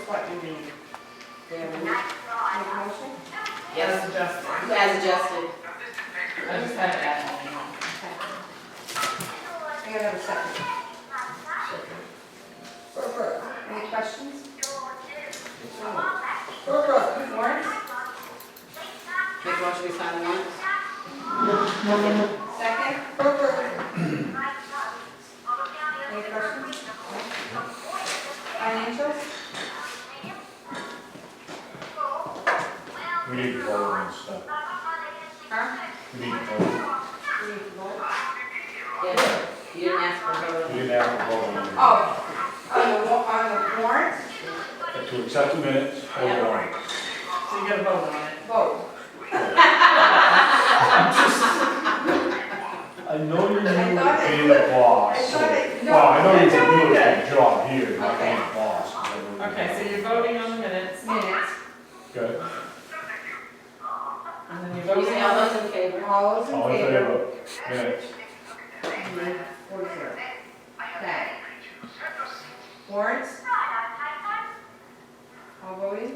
Selectmen meeting. There, we make a motion? Yes. As adjusted. As adjusted. I just had to add that one. I gotta have a second. Any questions? Warrants? Make a motion to sign the warrants. Second? Any questions? Financials? We need to vote on stuff. Huh? We need to vote. We need to vote. Yes. You didn't ask for a vote. We didn't have to vote on it. Oh, on the warrants? To accept the minutes or Yeah. warrants. So you gotta vote on it. Vote. I know you I knew thought it- being the boss. I thought it- no, Well, I know you that's can do a okay. good job here, not Okay. being the boss. Okay, so you're voting on the minutes, Minutes. Good. and then you're You voting say all on those in favor? All those All in in favor? favor? Minutes. 4-0. Okay. Warrants? All voting?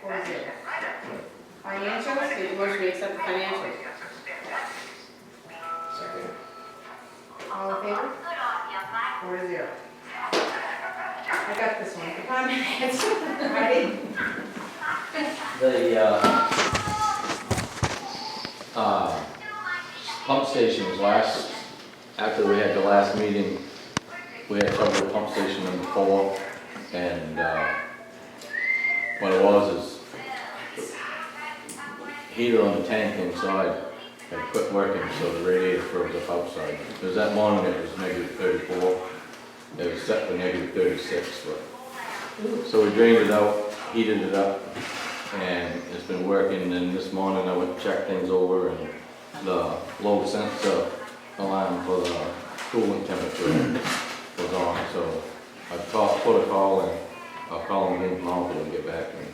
4-0. Financials? Make a motion to accept the financials. Second. All in favor? 4-0. I got this one. Come on, it's ready? The pump station was after we had the last meeting, we had trouble with pump station number 4, and what it was is heater on the tank inside had quit working, so the radiator froze up outside. Because that morning it was -34, it was set for -36, but so we drained it out, heated it up, and it's been working. And this morning I went and checked things over, and the low sensor alarm for the coolant temperature was on. So I put a call in. I'll call them again tomorrow and get back to me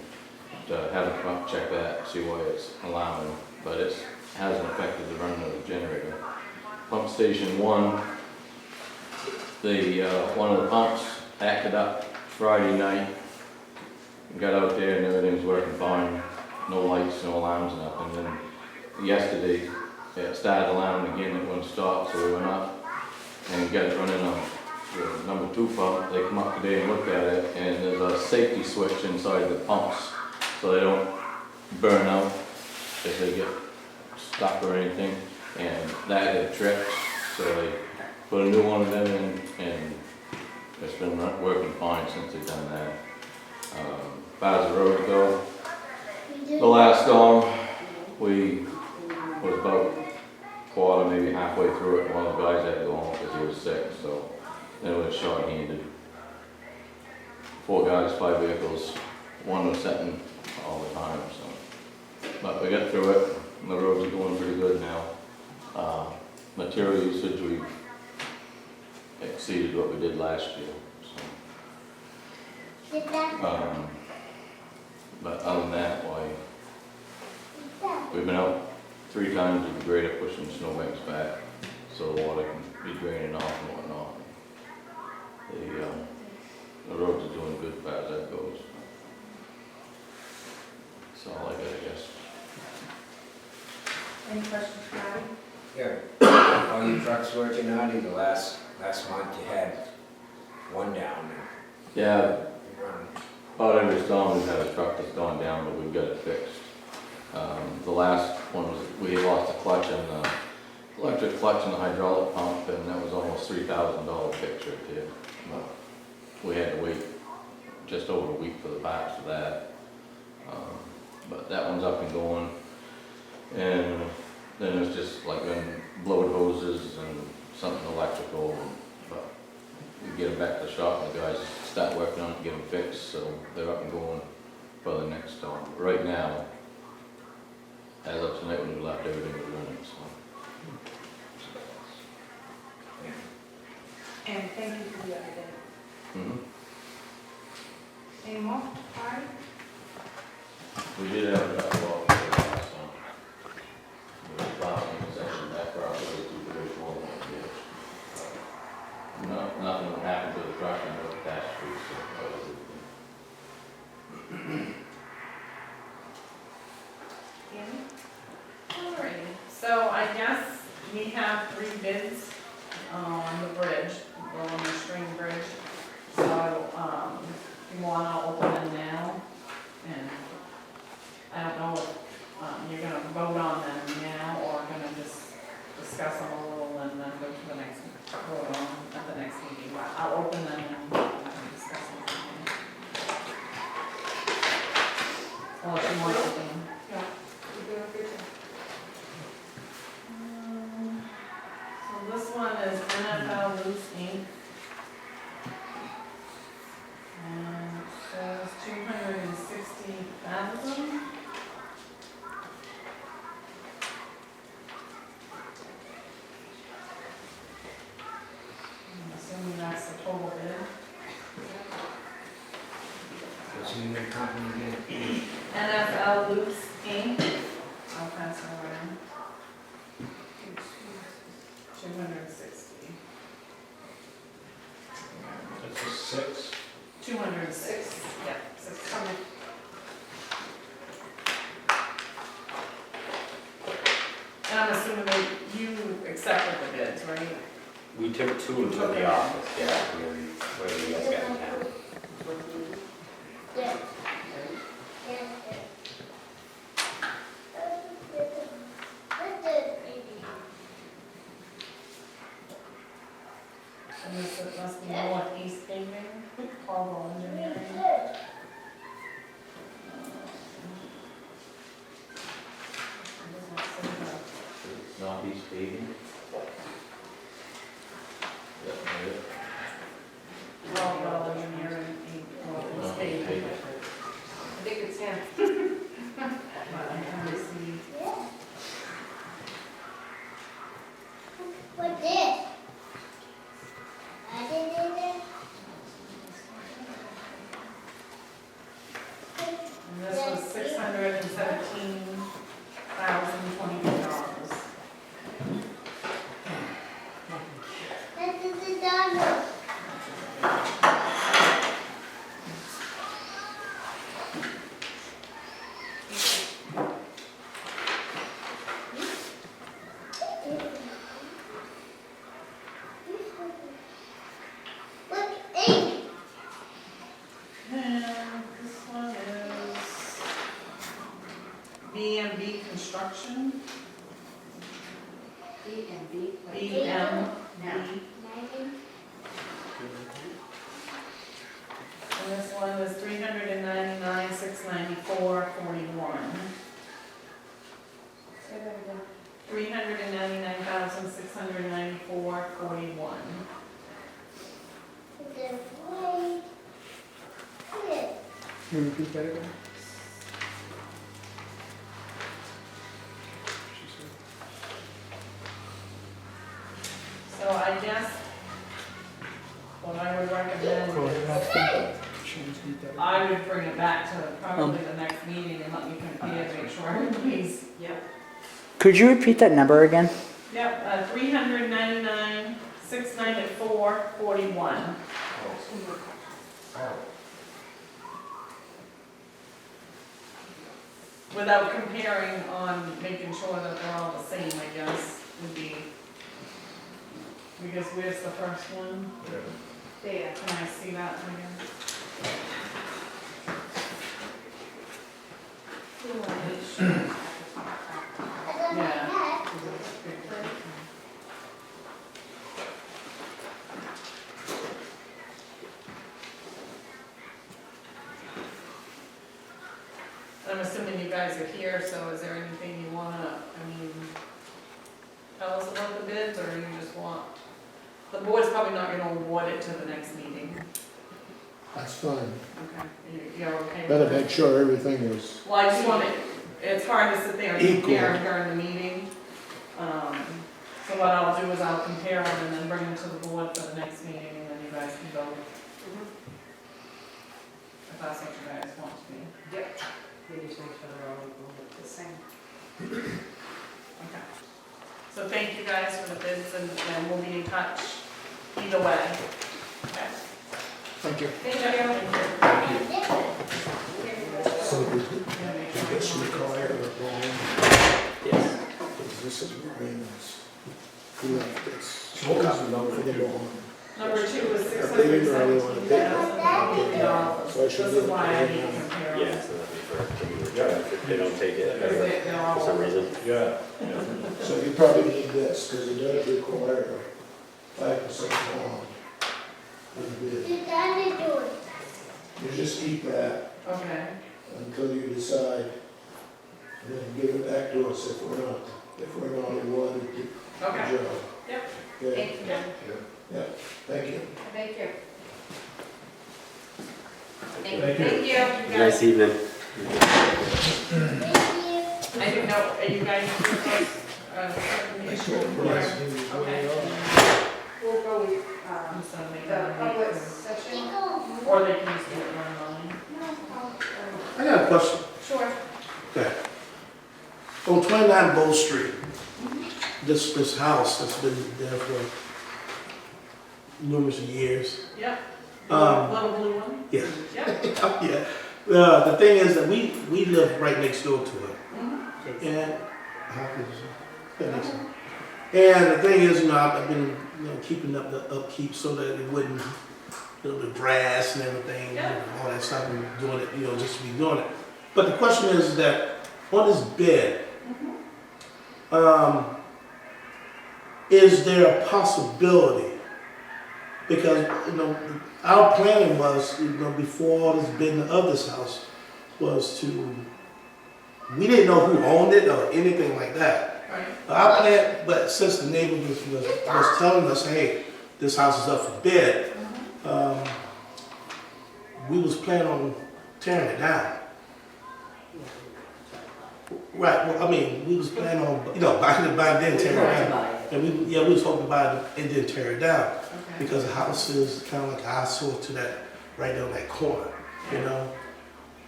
to have them come up, check that, see why it's alarming. But it hasn't affected the running of the generator. Pump station 1, one of the pumps acted up Friday night. Got out there and everything was working fine. No lights, no alarms, nothing. Then yesterday it started alarming again. It wouldn't stop, so we went up and got it running on the number 2 pump. They come up today and looked at it, and there's a safety switch inside the pumps so they don't burn out if they get stuck or anything. And that had tripped, so they put a new one of them in, and it's been working fine since they've done that. As far as the roads go, the last storm, we was about quarter, maybe halfway through it, and one of the guys had to go home because he was sick, so then it was short-handed. 4 guys, 5 vehicles, one was setting all the time, so. But we got through it, and the roads are going pretty good now. Material usage, we've exceeded what we did last year, so. But other than that, we've been out 3 times with the grader pushing snowbanks back, so the water can be draining off and whatnot. The roads are doing good as far as that goes. That's all I got, I guess. Any questions, Patty? Yeah, all your trucks working out in the last month you had one down Yeah, there. about every storm we've had a truck that's gone down, but we've got it fixed. The last one was, we lost a clutch in the electric clutch in the hydraulic pump, and that was almost $3,000 fix right there. But we had to wait just over a week for the parts for that. But that one's up and going. And then it's just like when blowed hoses and something electrical, but we get them back to the shop and the guys start working on it and get them fixed, so they're up and going for the next storm. Right now, as of tonight when we left, everything was running, so. And thank you for the update. Mhm. Any more, Patty? We did have that well for the last one. We were plowing the section back properly, 234. No, nothing happened to the truck and no catastrophe, so that was it. I guess we have 3 bids on the bridge, on the string bridge. So, if you wanna open them now, and I don't know if, you're gonna vote on them now, or gonna just discuss them a little and then go to the next, vote on at the next meeting. But I'll open them and discuss them. Or if you want to open them. Yeah, you're doing a good job. So this one is NFL Loose Inc. And it says 260,000. I'm assuming that's the total bid. What's the name of the company again? NFL Loose Inc. I'll pass it around. 260. That's a 6. 206, yeah, 600. And I'm assuming that you accepted the bids, right? We took 2 into the office, yeah, where you guys got in town. And this must be Northeast Paving, Caldwell Engineering. Northeast paving. Yep, right. Caldwell Engineering, Northeast Paving. I think it's him. But I haven't received. What this? I did it. And this was $617,022. This is the dog. Look, eight. And this one is B&B Construction, B and B. B&B. And this one is $399,694.41. Say that again. $399,694.41. The white. Can you repeat that again? So I guess what I would recommend is I would bring it back to probably the next meeting and let me compare, make sure everybody's. Yep. Could you repeat that number again? Yep, 399,694.41. Without comparing on making sure that they're all the same, I guess, would be. Because where's the first one? There. Can I see that again? Yeah. I'm assuming you guys are here, so is there anything you wanna, tell us about the bids, or you just want, the board's probably not gonna award it to the next meeting. That's fine. Okay, you're okay with Better that? make sure everything is, Well, I just want it, it's hard to sit there and Equal. compare during the meeting. So what I'll do is I'll compare them and then bring them to the board for the next meeting, and then you guys can vote. If that's what you guys want to do. Yep. We just make sure they're all the same. Okay. So thank you guys for the bids, and we'll be in touch either way. Okay. thank you. Thank you. So, Yeah, make sure this you- required or wrong? Yes. this is Brian's. He left this. So what was the number For the two? bond. Number two was I didn't really want to pick it. $617,000. So I This should is do it why I right need to now. compare. Yeah, so that'd be for, if they don't take it Because they're all. for some reason. Yeah. So you probably need this, because it does require a 5% bond. On the bid. The daddy do it. You just keep that Okay, until you decide, and then give it back to us if we're not awarded the okay. job. Yep. Okay, Thank you. thank you. Thank you. Thank you. Thank you. Nice evening. Thank you. I didn't know, are you guys doing those, certain issues? Yes. Okay. We'll go with, So they the can public make- session. Or they can just do it online. I got a question. Sure. Okay. On 29 Bow Street, this house that's been there for numerous years. Yep. Um, Little blue one? Yeah. Yep. Yeah. The thing is that we live right next door to it. Mhm. And, how could you say? That makes sense. And the thing is, I've been, keeping up the upkeep so that it wouldn't, the grass and everything, Yeah. all that stuff, and doing it, just to be doing it. But the question is that on this bed, is there a possibility? Because, our planning was, before all this bidding of this house, was to, we didn't know who owned it or anything like that. Right. Our plan, but since the neighbor was telling us, hey, this house is up for bid, we was planning on tearing it down. Right, well, we was planning on, buy it then tear it down. And we was hoping to buy it and then tear it down. Okay. Because the house is kind of like an eyesore to that, right there on that corner,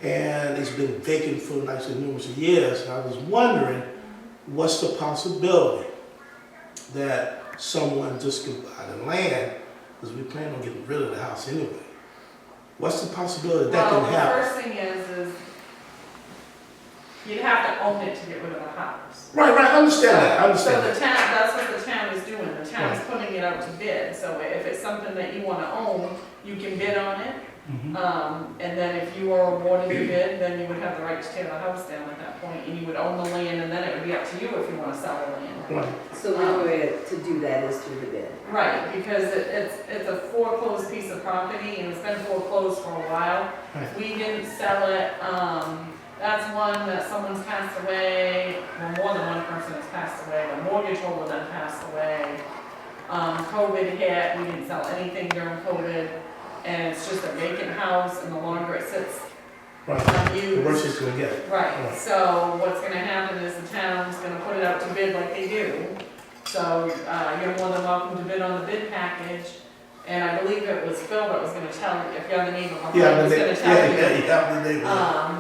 And it's been vacant for like numerous years. And I was wondering, what's the possibility that someone just could buy the land, because we plan on getting rid of the house anyway. What's the possibility that Well, can the happen? first thing is you'd have to own it to get rid of the house. Right, I understand that, I So understand the that. town, that's what the town is doing, the town's putting it out to bid, so if it's something that you wanna own, you can bid on it. Mhm. And then if you were awarded the bid, then you would have the right to tear the house down at that point, and you would own the land, and then it would be up to you if you wanna sell the land. Right, So the only way to do that is through the bid. Right, because it's a foreclosed piece of property, and it's been foreclosed for a while. Right. We didn't sell it, that's one that someone's passed away, well, more than one person has passed away, the mortgage holder then passed away. COVID hit, we didn't sell anything during COVID, and it's just a vacant house, and the longer it sits right. The worst unused. it's gonna get. Right, Right. so what's gonna happen is the town's gonna put it out to bid like they do. So, you're more than welcome to bid on the bid package, and I believe it was Phil that was gonna tell you, if you're the neighbor, he Yeah, was the gonna neighbor, tell you. the neighbor.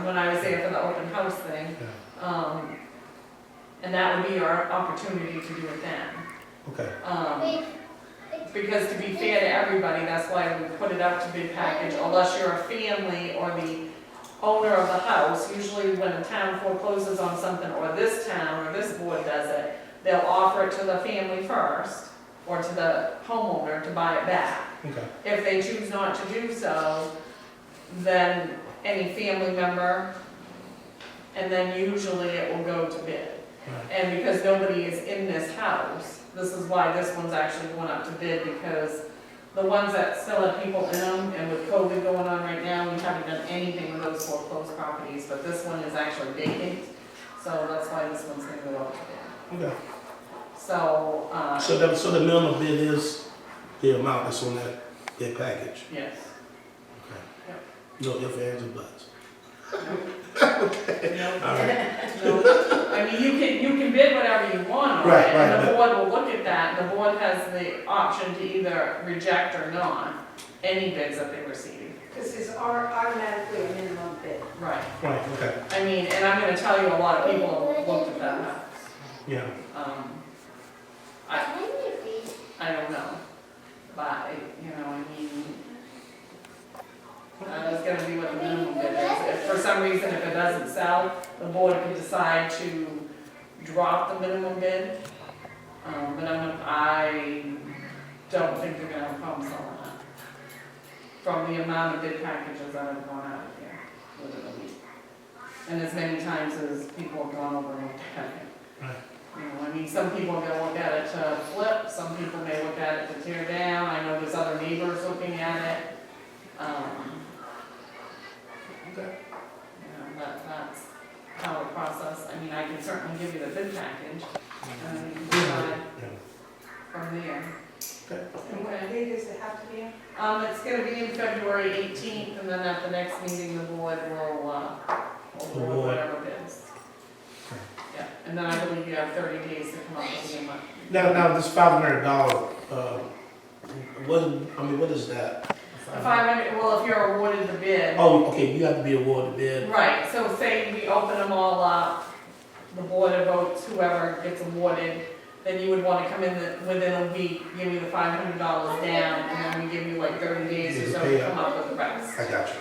When I was there for the open house thing. And that would be our opportunity to do it then. Okay, Because to be fair to everybody, that's why we put it out to bid package, unless you're a family or the owner of the house. Usually when a town forecloses on something, or this town, or this board does it, they'll offer it to the family first, or to the homeowner to buy it back. okay, If they choose not to do so, then any family member, and then usually it will go to bid. right, And because nobody is in this house, this is why this one's actually going up to bid, because the ones that still have people in them, and with COVID going on right now, we haven't done anything with those foreclosed properties, but this one is actually vacant, so that's why this one's gonna go up to bid. okay. So, So the minimum bid is the amount that's on that bid package? yes. No ifs, ands, or buts? No, All right, no. I mean, you can bid whatever you want on it, Right, and the but- board will look at that, and the board has the option to either reject or not any bids that they receive. This is automatically a minimum bid. Right. right, okay, I mean, and I'm gonna tell you, a lot of people have looked at that house. yeah. I don't know, but, it's gonna be what the minimum bid is. If for some reason, if it doesn't sell, the board can decide to drop the minimum bid. But I don't think they're gonna have a problem selling that. From the amount of bid packages that have gone out here within a week. And as many times as people have gone over and looked at it. Right. You know, I mean, some people are gonna look at it to flip, some people may look at it to tear down, I know there's other neighbors looking at it. Okay. You know, that's how the process, I mean, I can certainly give you the bid package, and you can decide from there. And what date does it have to be on? It's gonna be in February 18th, and then at the next meeting, the board will award whatever bids. Yeah, and then I believe you have 30 days to come up with the amount. Now, this $500, what is that? The 500, well, if you're awarded the bid. Oh, okay, you have to be awarded bid. Right, so say we open them all up, the board votes whoever gets awarded, then you would wanna come in within a week, give me the $500 down, and then we give you like 30 days or so to come up with the rest. I got you.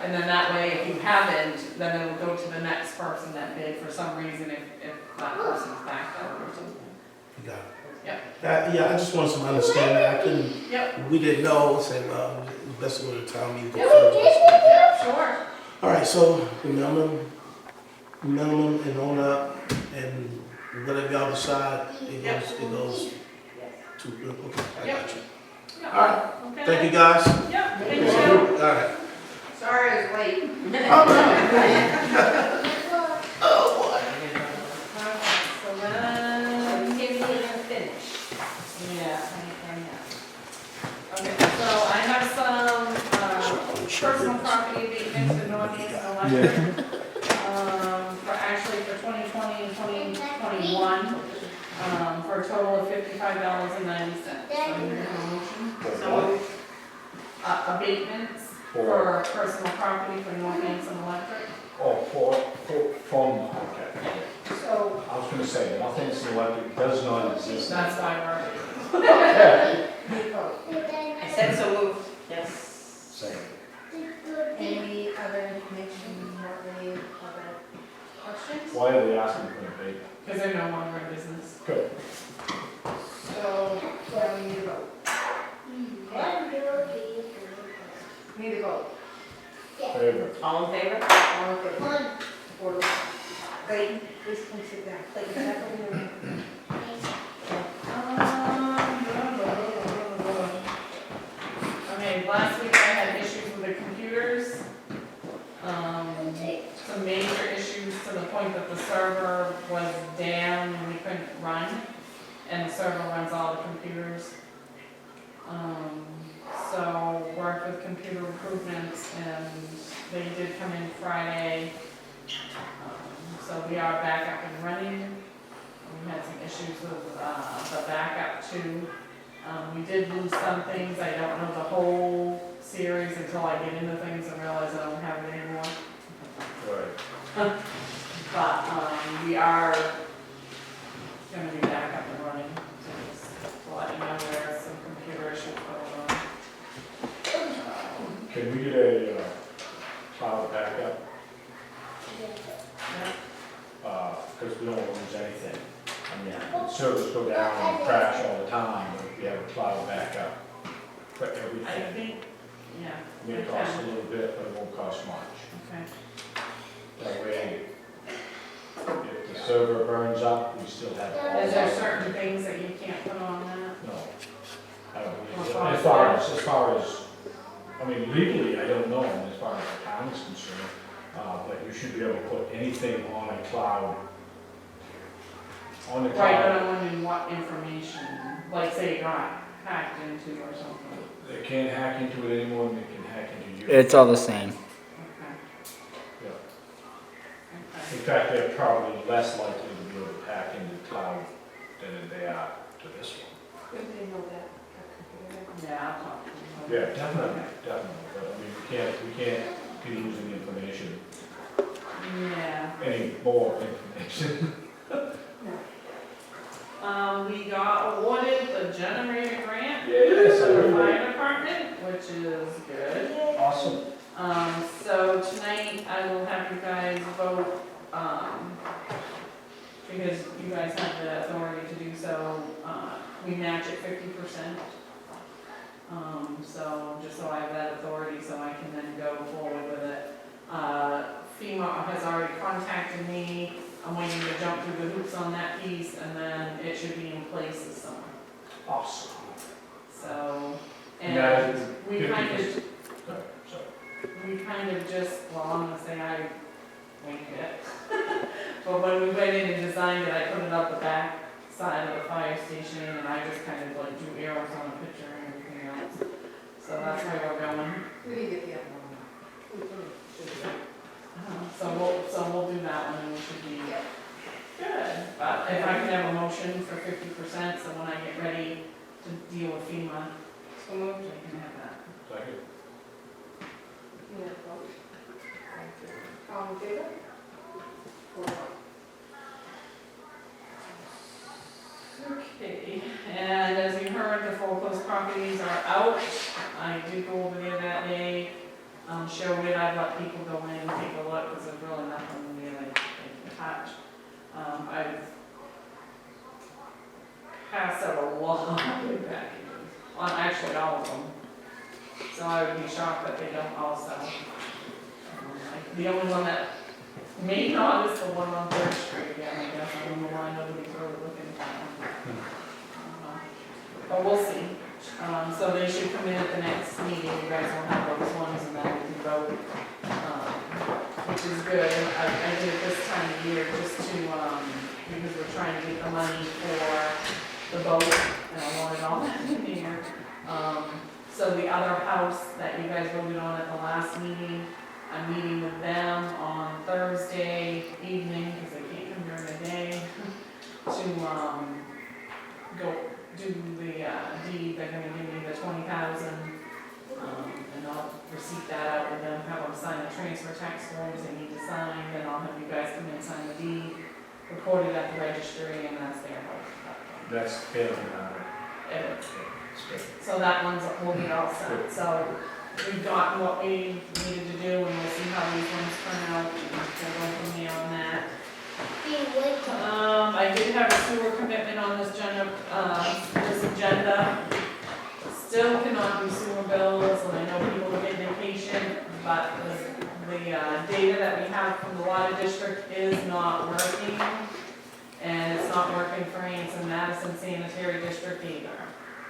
And then that way, if you haven't, then it'll go to the next person that bid for some reason, if that person's backed out or something. You got it. Yep. Yeah, I just want some understanding. I couldn't, Yep, we didn't know, say, well, it's best to go to town meeting. sure. All right, so the minimum and on up, and whatever y'all decide, it goes to, okay, I got you. Yep. All right, Okay. thank you guys. Yep, thank you. All right. Sorry I was late. Oh, boy. So then, Give me a finish. yeah. Okay, so I have some, personal property abatements in North Anson Electric. For 2020 and 2021, for a total of $55.90. So, abatements for personal property for North Anson Electric. Oh, from, okay. So, I was gonna say, nothing selected does not exist. That's why we vote. I said so moved. Yes. Same. Any other information, Marley, other questions? Why are they asking for an abatement? because they're no longer in business. Good. So, now we need a vote. Need a vote. Favor. All in favor? All in favor? Order. Clayton, please come sit down. Clayton, back over here. Okay, last week I had issues with the computers. Some major issues to the point that the server was down and we couldn't run. And the server runs all the computers. So worked with computer improvements and they did come in Friday. So we are back up and running. We had some issues with the backup too. We did lose some things. I don't know the whole series until I get into things and realize I don't have it anymore. Right. But we are gonna be back up and running. So just to let you know there are some computer issues going on. Can we get a cloud backup? Because we don't want to lose anything. I mean, servers go down and crash all the time, but if we have a cloud backup for I everything, think, yeah. it may cost a little bit, but it won't cost much. Okay. That way, if the server burns up, we still have all Is there that. certain things that you can't put on that? No. I don't believe so. As far as, I mean, legally, I don't know, as far as the town is concerned, but you should be able to put anything on a cloud. On the Right, but cloud, I'm wondering what information, like say it got hacked into or something. they can't hack into it anymore than they can hack into you. It's all the same. Okay. Yeah. Okay. In fact, they're probably less likely to be able to hack into the cloud than they are to this one. Good to know that. Yeah, I'll talk to them. Yeah, definitely, definitely, but I mean, we can't be losing information, Yeah. any more information. We got awarded the generator grant Yes, I for the heard fire department, which is good. Awesome. So tonight I will have you guys vote, because you guys have the authority to do so, we match at 50%. So, just so I have that authority, so I can then go forward with it. FEMA has already contacted me, I'm waiting to jump through the hoops on that piece, and then it should be in place this summer. Awesome. So, Yeah, and we kind of, Sorry. we kind of just, well, I'm gonna say I winged it. But when we went in and designed it, I put it up the back side of the fire station, and I just kind of like drew arrows on the picture and everything else. So that's where we're going. We didn't get the other one. So we'll do that one, and we should be good. But if I can have a motion for 50%, so when I get ready to deal with FEMA, So moved. I can have that. Second. Yeah, vote. All in favor? 4-1. Okay, and as you heard, the foreclosed properties are out. I did go over there that day, showed it, I let people go in and take a look, because there's really nothing there they can touch. I've passed out a lot of big packages, on actually all of them. So I would be shocked that they don't all sell. The only one that may not is the one on 3rd Street again, I guess, I don't know why nobody's really looking at that one. But we'll see. So they should come in at the next meeting, you guys will have those ones, and then we can vote, which is good. I did it this time of year just to, because we're trying to get the money for the boat, and I wanted all that in here. So the other house that you guys voted on at the last meeting, I'm meeting with them on Thursday evening, because they can't come during the day, to, go do the, deed. They're gonna give me the 20,000, and I'll receipt that out with them, have them sign the transfer tax forms they need to sign, then I'll have you guys come in and sign the deed, record it at the registry, and that's their house. That's failing So that one's, will be all set. So we've gotten what we needed to do, and we'll see how these ones turn out, and we'll go from there on that. I did have a sewer commitment on this agenda. Still cannot do sewer bills, and I know people get vacation, but the data that we have from the water district is not working. And it's not working for Anson Madison Sanitary District either.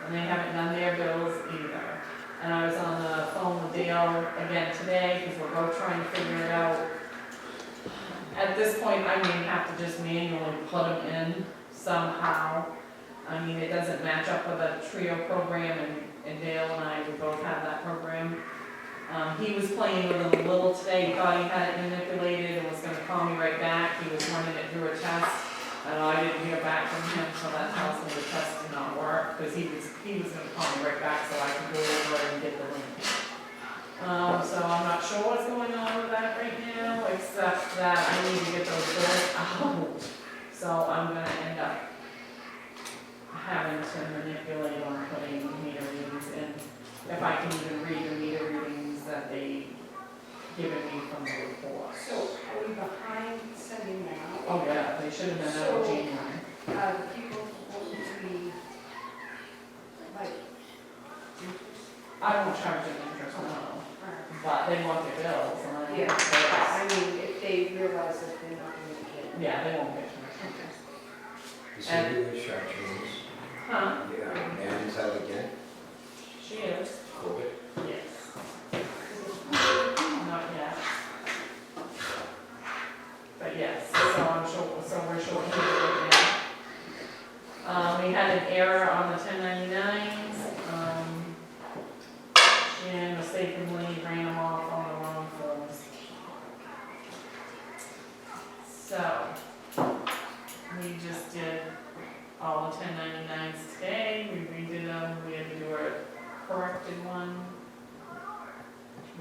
And they haven't done their bills either. And I was on the phone with Dale again today, because we're both trying to figure it out. At this point, I may have to just manually put them in somehow. I mean, it doesn't match up with a trio program, and Dale and I, we both have that program. He was playing with it a little today, he thought he had it manipulated and was gonna call me right back. He was running it through a test, and I didn't hear back from him, so that tells me the test did not work, because he was gonna call me right back so I could go over and get the link. So I'm not sure what's going on with that right now, except that I need to get those bills out. So I'm gonna end up having to manipulate on putting meter readings in, if I can even read the meter readings that they given me from the report. So are we behind sending them out? Oh yeah, they should have been out in January. The people want to be, like, I won't charge them interest, no, but they want their bills, and I yeah, want their bills. I mean, if they realize that they're not going to get. Yeah, they won't get charged. You see who the chartreuse? Huh? Yeah, and is that again? She is. COVID? Yes. Not yet. But yes, so we're short right now. We had an error on the 1099s. And mistakenly ran them off on the wrong forms. So, we just did all the 1099s today, we redid them, we had to do a corrected one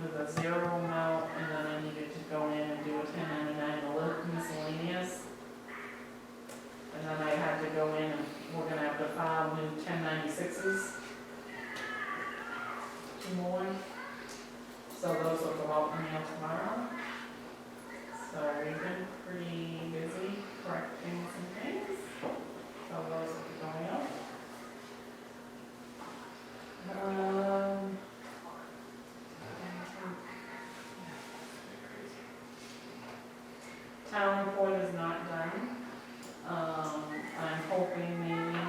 with a 0 amount, and then I needed to go in and do a 1099 a little miscellaneous. And then I had to go in and we're gonna have to file new 1096s. 2 more. So those will go out in the mail tomorrow. So we've been pretty busy correcting some things. town report is not done. I'm hoping maybe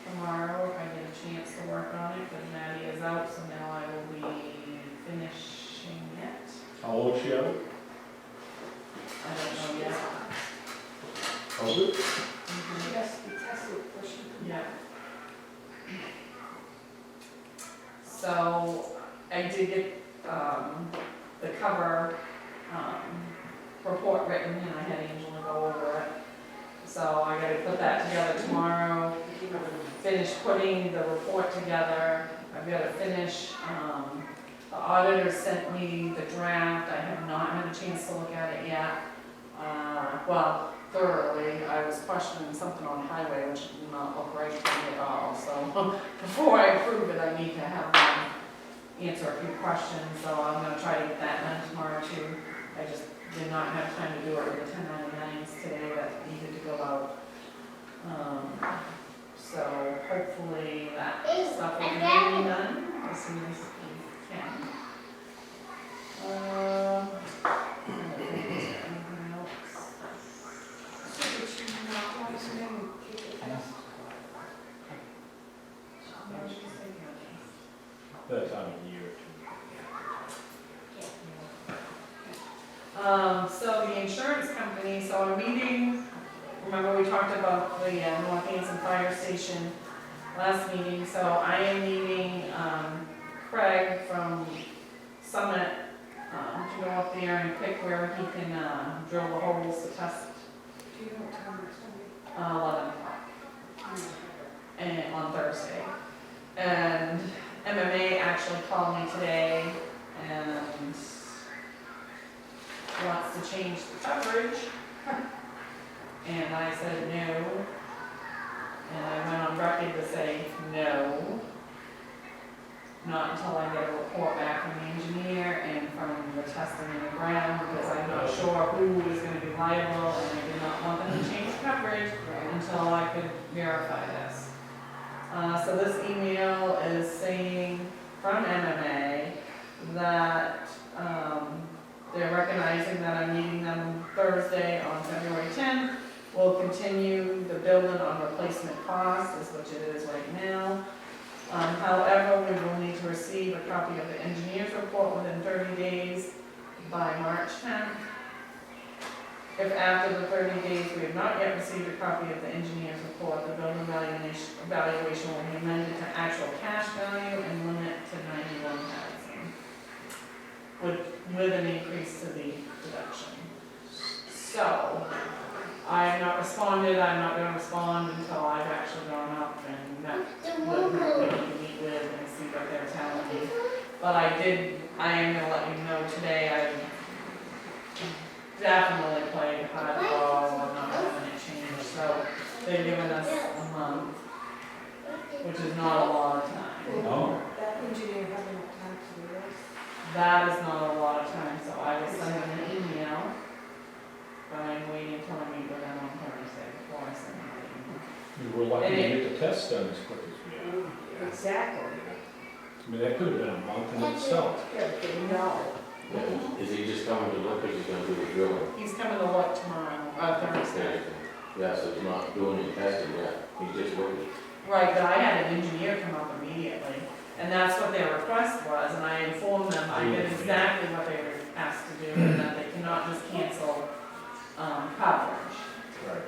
tomorrow if I get a chance to work on it, because Maddie is out, so now I will be finishing it. How old is she out? I don't know yet. How old? Mhm. Yes, we tested for sure. Yeah. So I did get, the cover, report written and I had Angela go over it. So I gotta put that together tomorrow, finish putting the report together. I've gotta finish, the auditor sent me the draft. I have not had a chance to look at it yet. Well, thoroughly. I was questioning something on highway, which did not look right to me at all. So before I approve it, I need to have them answer a few questions. So I'm gonna try to get that done tomorrow too. I just did not have time to do it with the 1099s today that needed to go out. So hopefully that stuff will be getting done as soon as we can. I don't think there's anything else. So did you not want to maybe kick it past? No, she's taking it. That's on a year or two. So the insurance company, so I'm meeting, remember we talked about the North Anson Fire Station last meeting, so I am meeting, Craig from Summit, to go up there and pick where he can, drill the holes to test, Do you know what time it's gonna 11 o'clock, be? and on Thursday. And MMA actually called me today and wants to change the coverage. And I said no. And I went on record to say no. Not until I get a report back from the engineer and from the testing in the ground, because I'm not sure who is gonna be liable, and I did not want them to change coverage until I could verify this. So this email is saying from MMA that, they're recognizing that I'm meeting them Thursday on February 10th. We'll continue the building on replacement costs, is what it is right now. However, we will need to receive a copy of the engineer's report within 30 days by March 10th. If after the 30 days we have not yet received a copy of the engineer's report, the building valuation will be amended to actual cash value and limit to $91,000. With an increase to the deduction. So, I have not responded, I'm not gonna respond until I've actually gone up and met with who we need to meet with and see what they're telling me. But I am gonna let you know today, I definitely played hardball on not having it changed, so they've given us a month, which is not a lot of time. No? That engineer have enough time to do this? That is not a lot of time, so I will send them an email, but I'm waiting till I meet with them on Thursday before I send them an email. We were lucky to get the test done as quick as we have. Exactly. I mean, that could have been a month in itself. No. Is he just coming to look, or is he gonna do the drilling? He's coming to look tomorrow, Thursday. Yeah, so he's not doing any testing yet, he's just looking. Right, but I had an engineer come up immediately, and that's what their request was, and I informed them, I did exactly what they were asked to do, and that they cannot just cancel, coverage. Right.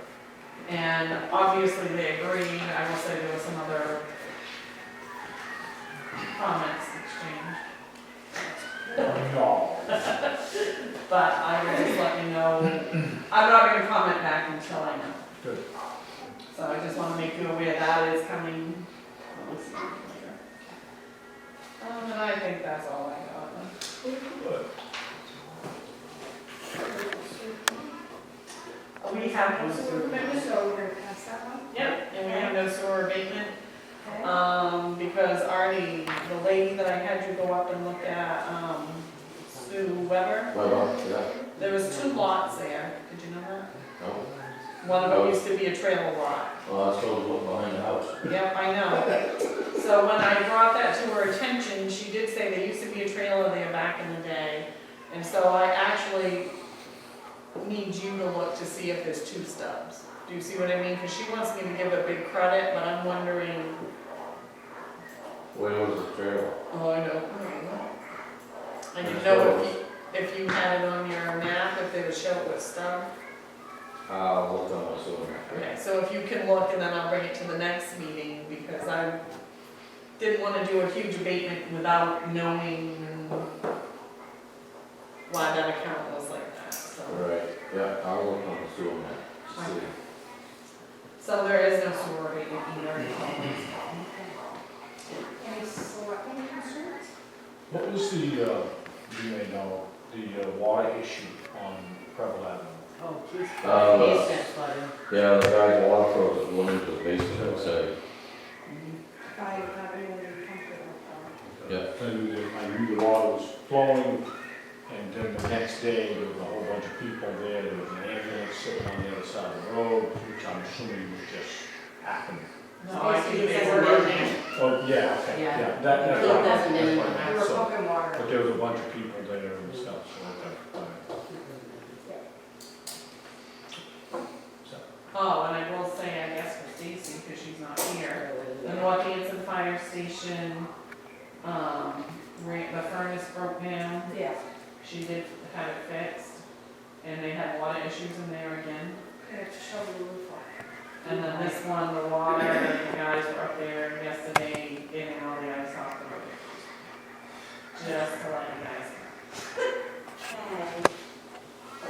And obviously they agreed. I will say there were some other comments exchanged. No. But I will just let you know, I'm not gonna comment back until I know. Good. So I just wanna make you aware that is coming, we'll see later. And I think that's all I got. Good. We have no sewer abatement. So we're gonna pass that one? Yep, and we have no sewer abatement. Okay. Because Artie, the lady that I had you go up and look at, Sue Weber, Well, yeah, there was 2 lots there, did you know that? no, One of them used to be a trailer lot. well, I was told to look behind the house. Yep, I know. So when I brought that to her attention, she did say there used to be a trailer there back in the day. And so I actually needs you to look to see if there's two stubs. Do you see what I mean? Because she wants me to give a big credit, but I'm wondering, When was the trailer? oh, I don't know. I didn't know if you had it on your map, if they would show what stub. Look on my sewer. Okay, so if you can look and then I'll bring it to the next meeting because I didn't want to do a huge abatement without knowing why that account was like that, so. Right, yeah, I'll look on the sewer map. to see. So there is no sewer abatement either. Any selectmen concerns? What was the, you may know, the water issue on Preble Avenue? Oh, geez. Uh, Basement flooding. Yeah, the guy's water froze at one into his basement outside. I have anyone comfortable with Yeah. I knew the water was flowing, and then the next day, there was a whole bunch of people there, there was an ambulance sitting on the other side of the road, which I'm assuming was just happening. No, I think they Basically, were it's working. Oh, yeah, okay, Yeah. yeah, that's It what doesn't that's end what I in meant, We were so- pumping water. But there was a bunch of people there and stuff, so okay, fine. Oh, and I will say, I guess for Stacy, because she's not here, the North Anson Fire Station, the furnace broke down. Yeah. She did have it fixed, and they had water issues in there again. They have to shovel the roof off. And then this one, the water, the guys were up there yesterday getting all the ice off the roof. Just to let you guys know.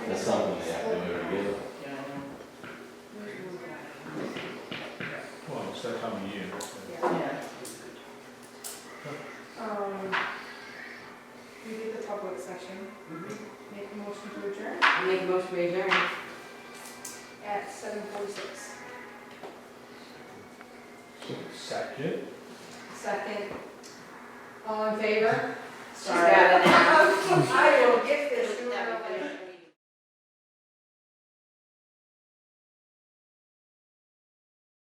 That's something they have to do together. Yeah. Well, it's that time of year. Yeah. We did the public section. Make a motion to adjourn Make a motion to adjourn. at 7:46. Second. Second. All in favor? She's got it now. I will get this.